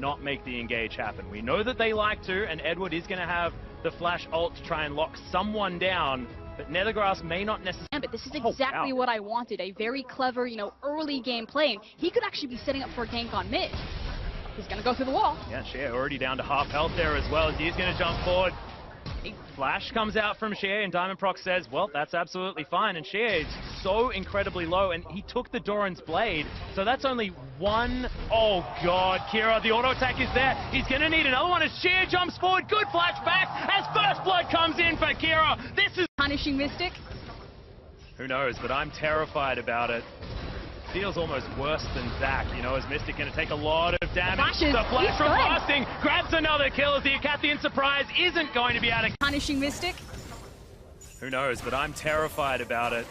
not make the engage happen. We know that they like to, and Edward is going to have the flash ult to try and lock someone down, but Nethergrass may not necessarily... But this is exactly what I wanted, a very clever, early game play. He could actually be setting up for a gank on mid. He's going to go through the wall. Yeah, Shea already down to half health there as well, as he's going to jump forward. Flash comes out from Shea, and Diamond Proc says, well, that's absolutely fine. And Shea is so incredibly low, and he took the Doran's Blade, so that's only one. Oh, God, Kira, the auto attack is there. He's going to need another one as Shea jumps forward. Good flashback as First Blood comes in for Kira. This is punishing Mystic. Who knows, but I'm terrified about it. Feels almost worse than Zac, as Mystic going to take a lot of damage. The flash from Blasting grabs another kill as the Acathian Surprise isn't going to be able to... Punishing Mystic. Who knows, but I'm terrified about it.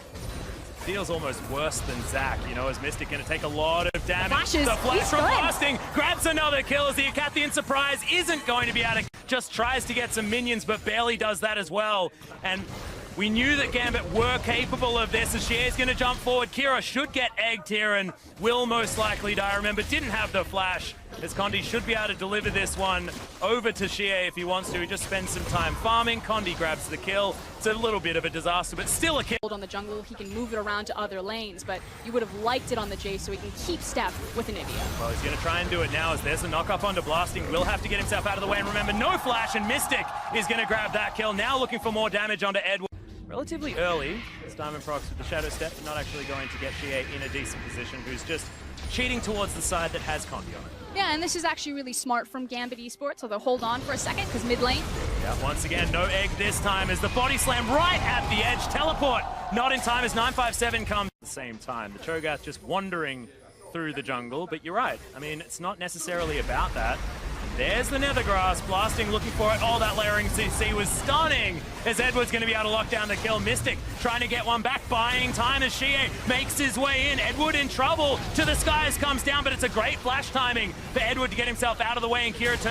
Feels almost worse than Zac, as Mystic going to take a lot of damage. The flash from Blasting grabs another kill as the Acathian Surprise isn't going to be able to... Just tries to get some minions, but barely does that as well. And we knew that Gambit were capable of this as Shea's going to jump forward. Kira should get egged here and will most likely die. Remember, didn't have the flash as Condi should be able to deliver this one over to Shea if he wants to. He just spends some time farming. Condi grabs the kill. It's a little bit of a disaster, but still a kill. On the jungle, he can move it around to other lanes, but you would have liked it on the J so he can keep step with Anivia. Well, he's going to try and do it now as there's a knock-up onto Blasting. Will have to get himself out of the way, and remember, no flash, and Mystic is going to grab that kill. Now looking for more damage onto Edward. Relatively early, as Diamond Procs with the Shadow Step, not actually going to get Shea in a decent position, who's just cheating towards the side that has Condi on it. Yeah, and this is actually really smart from Gambit Esports, so they'll hold on for a second, because mid lane. Yeah, once again, no egg this time as the body slam right at the edge. Teleport not in time as 957 comes at the same time. The Cho'Gath just wandering through the jungle, but you're right. I mean, it's not necessarily about that. There's the Nethergrass, Blasting looking for it. Oh, that layering CC was stunning as Edward's going to be able to lock down the kill. Mystic trying to get one back, buying time as Shea makes his way in. Edward in trouble. To the skies comes down, but it's a great flash timing for Edward to get himself out of the way, and Kira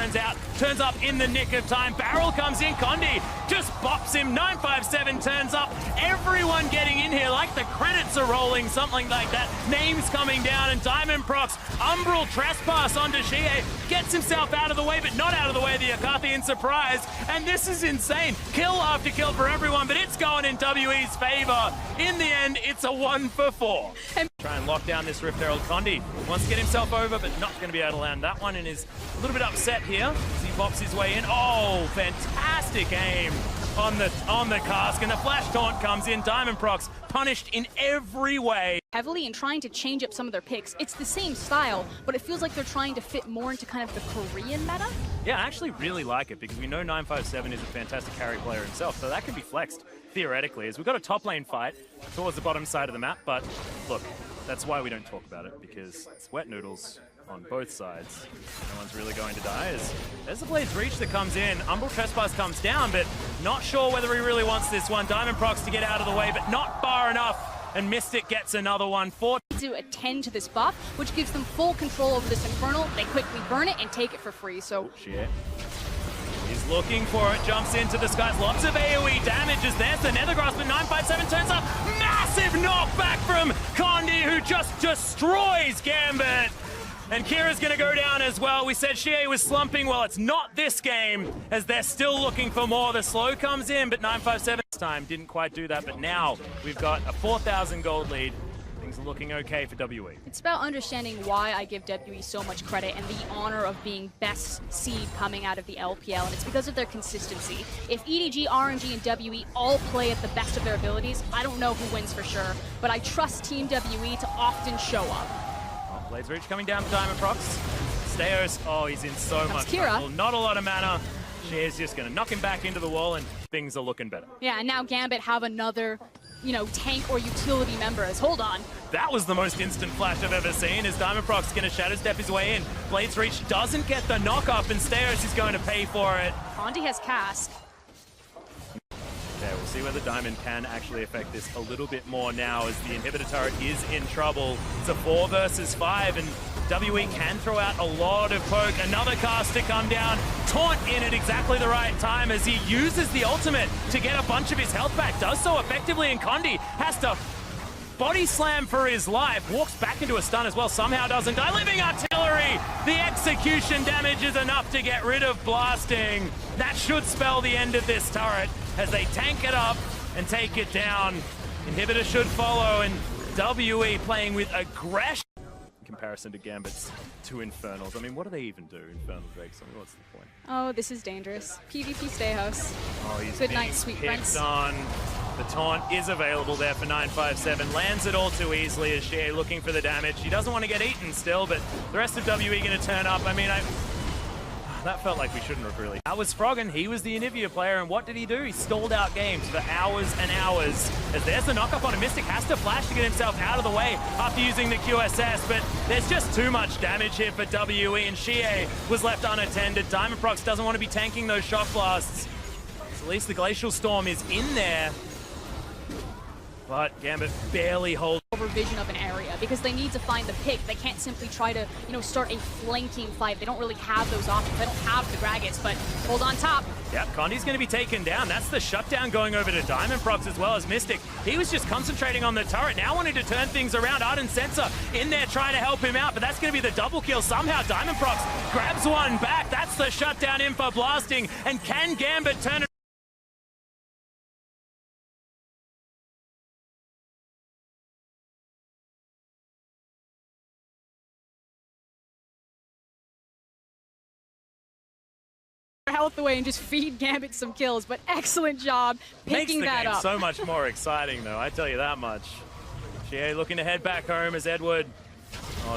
turns up in the nick of time. Barrel comes in, Condi just bops him. 957 turns up. Everyone getting in here like the credits are rolling, something like that. Names coming down, and Diamond Procs Umbral Trespass onto Shea, gets himself out of the way, but not out of the way of the Acathian Surprise, and this is insane. Kill after kill for everyone, but it's going in WE's favor. In the end, it's a 1 for 4. Try and lock down this Rift Herald. Condi wants to get himself over, but not going to be able to land that one, and is a little bit upset here as he pops his way in. Oh, fantastic aim on the cask, and the flash taunt comes in. Diamond Procs punished in every way. Heavily and trying to change up some of their picks. It's the same style, but it feels like they're trying to fit more into kind of the Korean meta. Yeah, I actually really like it because we know 957 is a fantastic carry player himself, so that can be flexed theoretically, as we've got a top lane fight towards the bottom side of the map, but look, that's why we don't talk about it, because it's wet noodles on both sides. No one's really going to die. There's the Blade's Reach that comes in. Umbral Trespass comes down, but not sure whether he really wants this one. Diamond Procs to get out of the way, but not far enough. And Mystic gets another one. To attend to this buff, which gives them full control over this Infernal. They quickly burn it and take it for free, so... Shit. He's looking for it, jumps into the skies. Lots of AoE damages. There's the Nethergrass, but 957 turns up. Massive knockback from Condi, who just destroys Gambit. And Kira's going to go down as well. We said Shea was slumping. Well, it's not this game, as they're still looking for more. The slow comes in, but 957 this time didn't quite do that. But now we've got a 4,000 gold lead. Things are looking okay for WE. It's about understanding why I give WE so much credit and the honor of being best seed coming out of the LPL, and it's because of their consistency. If EDG, RNG, and WE all play at the best of their abilities, I don't know who wins for sure, but I trust Team WE to often show up. Blade's Reach coming down to Diamond Procs. Steos, oh, he's in so much trouble. Not a lot of mana. Shea's just going to knock him back into the wall, and things are looking better. Yeah, and now Gambit have another, tank or utility member. Hold on. That was the most instant flash I've ever seen, as Diamond Procs going to Shadow Step his way in. Blade's Reach doesn't get the knock-up, and Steos is going to pay for it. Condi has cask. Okay, we'll see whether Diamond can actually affect this a little bit more now, as the inhibitor turret is in trouble. It's a 4 versus 5, and WE can throw out a lot of poke. Another cast to come down. Taunt in at exactly the right time as he uses the ultimate to get a bunch of his health back. Does so effectively, and Condi has to Body slam for his life. Walks back into a stun as well. Somehow doesn't die. Living artillery. The execution damage is enough to get rid of blasting. That should spell the end of this turret as they tank it up and take it down. Inhibitor should follow, and WE playing with aggression. In comparison to Gambit's two Infernals. I mean, what do they even do, Infernal Drakes? I mean, what's the point? Oh, this is dangerous. PvP stay house. Oh, he's Good night, sweet prince. On. The taunt is available there for 957. Lands it all too easily as Shea looking for the damage. He doesn't want to get eaten still, but the rest of WE going to turn up. I mean, that felt like we shouldn't have really. That was Froggen. He was the Anivia player, and what did he do? He stalled out games for hours and hours. As there's the knockup on a Mystic, has to flash to get himself out of the way after using the QSS, but there's just too much damage here for WE, and Shea was left unattended. Diamondprox doesn't want to be tanking those shock blasts. So at least the Glacial Storm is in there. But Gambit barely holds. Vision of an area because they need to find the pick. They can't simply try to, start a flanking fight. They don't really have those options. They don't have the Gragas, but hold on top. Yep, Condi's going to be taken down. That's the shutdown going over to Diamondprox as well as Mystic. He was just concentrating on the turret. Now wanting to turn things around. Ardent Sensor in there trying to help him out, but that's going to be the double kill. Somehow Diamondprox grabs one back. That's the shutdown in for blasting. And can Gambit turn it? Health away and just feed Gambit some kills, but excellent job picking that up. Makes the game so much more exciting, though, I tell you that much. Shea looking to head back home as Edward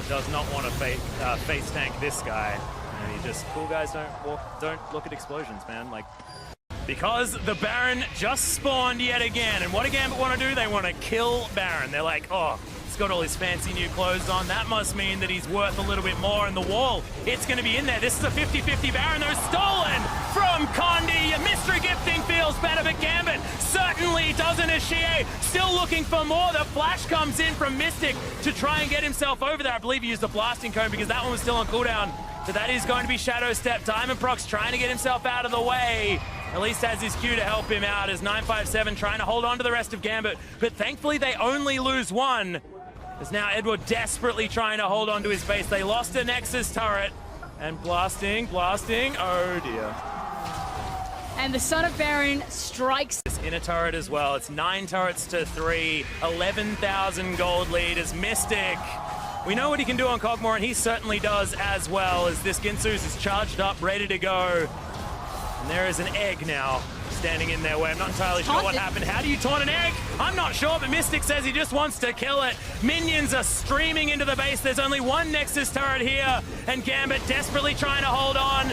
does not want to face tank this guy. And he just, cool guys don't look at explosions, man. Like, because the Baron just spawned yet again, and what do Gambit want to do? They want to kill Baron. They're like, oh, he's got all his fancy new clothes on. That must mean that he's worth a little bit more. And the wall, it's going to be in there. This is a 50-50 Baron, though, stolen from Condi. Mystery Gifting feels better, but Gambit certainly doesn't as Shea still looking for more. The flash comes in from Mystic to try and get himself over there. I believe he used the blasting cone because that one was still on cooldown. So that is going to be Shadow Step. Diamondprox trying to get himself out of the way. At least has his Q to help him out as 957 trying to hold on to the rest of Gambit. But thankfully they only lose one. As now Edward desperately trying to hold on to his base. They lost a Nexus turret. And blasting, oh dear. And the Son of Baron strikes. This inner turret as well. It's 9 turrets to 3. 11,000 gold lead as Mystic. We know what he can do on Cogmore, and he certainly does as well, as this Ginsu's is charged up, ready to go. And there is an egg now standing in their way. I'm not entirely sure what happened. How do you taunt an egg? I'm not sure, but Mystic says he just wants to kill it. Minions are streaming into the base. There's only one Nexus turret here, and Gambit desperately trying to hold on.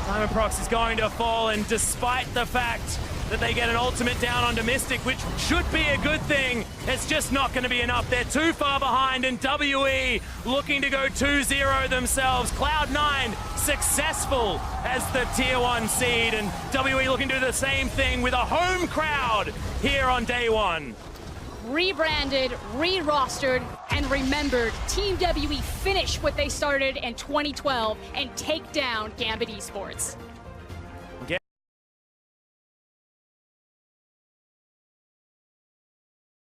Diamondprox is going to fall, and despite the fact that they get an ultimate down onto Mystic, which should be a good thing, it's just not going to be enough. They're too far behind, and WE looking to go 2-0 themselves. Cloud9 successful as the tier 1 seed, and WE looking to do the same thing with a home crowd here on day 1. Rebranded, re-rostered, and remembered, Team WE finish what they started in 2012 and take down Gambit Esports.